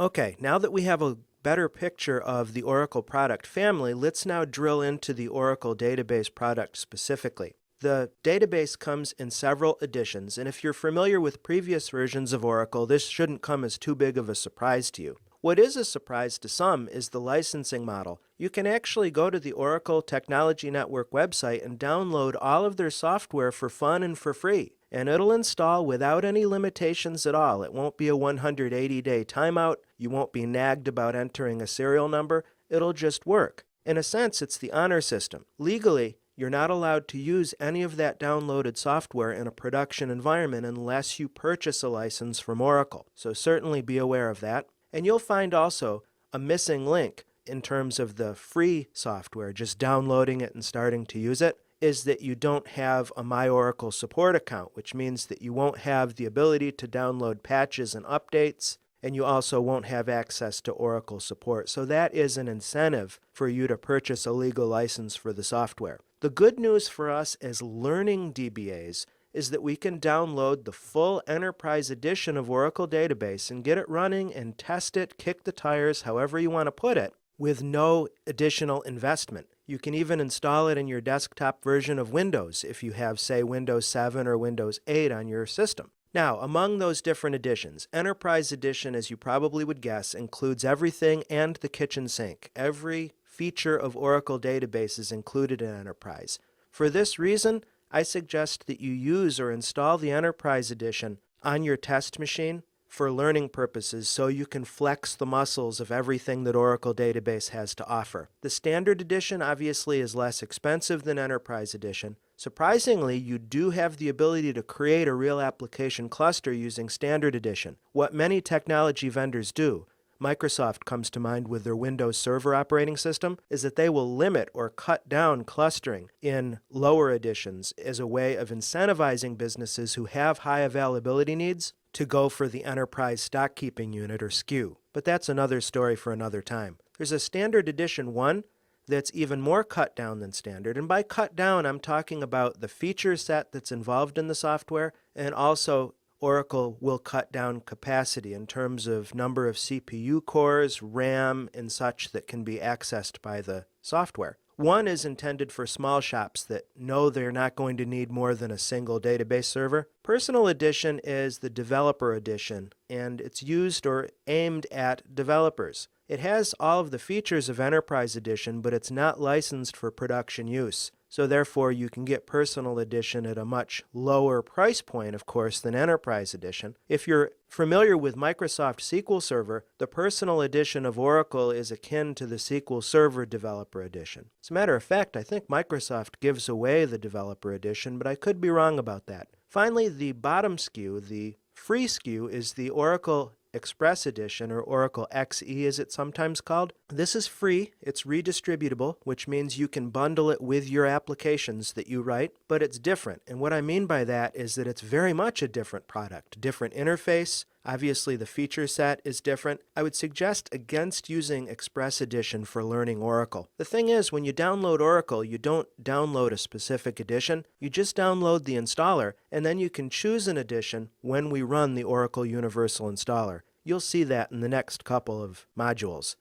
Okay, now that we have a better picture of the Oracle product family, let's now drill into the Oracle database product specifically. The database comes in several editions, and if you're familiar with previous versions of Oracle, this shouldn't come as too big of a surprise to you. What is a surprise to some is the licensing model. You can actually go to the Oracle Technology Network website and download all of their software for fun and for free. And it'll install without any limitations at all. It won't be a 180-day timeout. You won't be nagged about entering a serial number. It'll just work. In a sense, it's the honor system. Legally, you're not allowed to use any of that downloaded software in a production environment unless you purchase a license from Oracle. So certainly be aware of that. And you'll find also a missing link in terms of the free software, just downloading it and starting to use it, is that you don't have a My Oracle support account, which means that you won't have the ability to download patches and updates, and you also won't have access to Oracle support. So that is an incentive for you to purchase a legal license for the software. The good news for us as learning DBAs is that we can download the full Enterprise Edition of Oracle Database and get it running and test it, kick the tires, however you want to put it, with no additional investment. You can even install it in your desktop version of Windows if you have, say, Windows 7 or Windows 8 on your system. Now, among those different editions, Enterprise Edition, as you probably would guess, includes everything and the kitchen sink. Every feature of Oracle Database is included in Enterprise. For this reason, I suggest that you use or install the Enterprise Edition on your test machine for learning purposes so you can flex the muscles of everything that Oracle Database has to offer. The Standard Edition obviously is less expensive than Enterprise Edition. Surprisingly, you do have the ability to create a real application cluster using Standard Edition. What many technology vendors do, Microsoft comes to mind with their Windows Server operating system, is that they will limit or cut down clustering in lower editions as a way of incentivizing businesses who have high availability needs to go for the Enterprise Stock Keeping Unit or SKU. But that's another story for another time. There's a Standard Edition 1 that's even more cut down than Standard. And by cut down, I'm talking about the feature set that's involved in the software, and also Oracle will cut down capacity in terms of number of CPU cores, RAM, and such that can be accessed by the software. One is intended for small shops that know they're not going to need more than a single database server. Personal Edition is the Developer Edition, and it's used or aimed at developers. It has all of the features of Enterprise Edition, but it's not licensed for production use. So therefore, you can get Personal Edition at a much lower price point, of course, than Enterprise Edition. If you're familiar with Microsoft SQL Server, the Personal Edition of Oracle is akin to the SQL Server Developer Edition. As a matter of fact, I think Microsoft gives away the Developer Edition, but I could be wrong about that. Finally, the bottom SKU, the free SKU, is the Oracle Express Edition, or Oracle XE as it's sometimes called. This is free, it's redistributable, which means you can bundle it with your applications that you write, but it's different. And what I mean by that is that it's very much a different product, different interface. Obviously the feature set is different. I would suggest against using Express Edition for learning Oracle. The thing is, when you download Oracle, you don't download a specific edition, you just download the installer, and then you can choose an edition when we run the Oracle Universal Installer. You'll see that in the next couple of modules.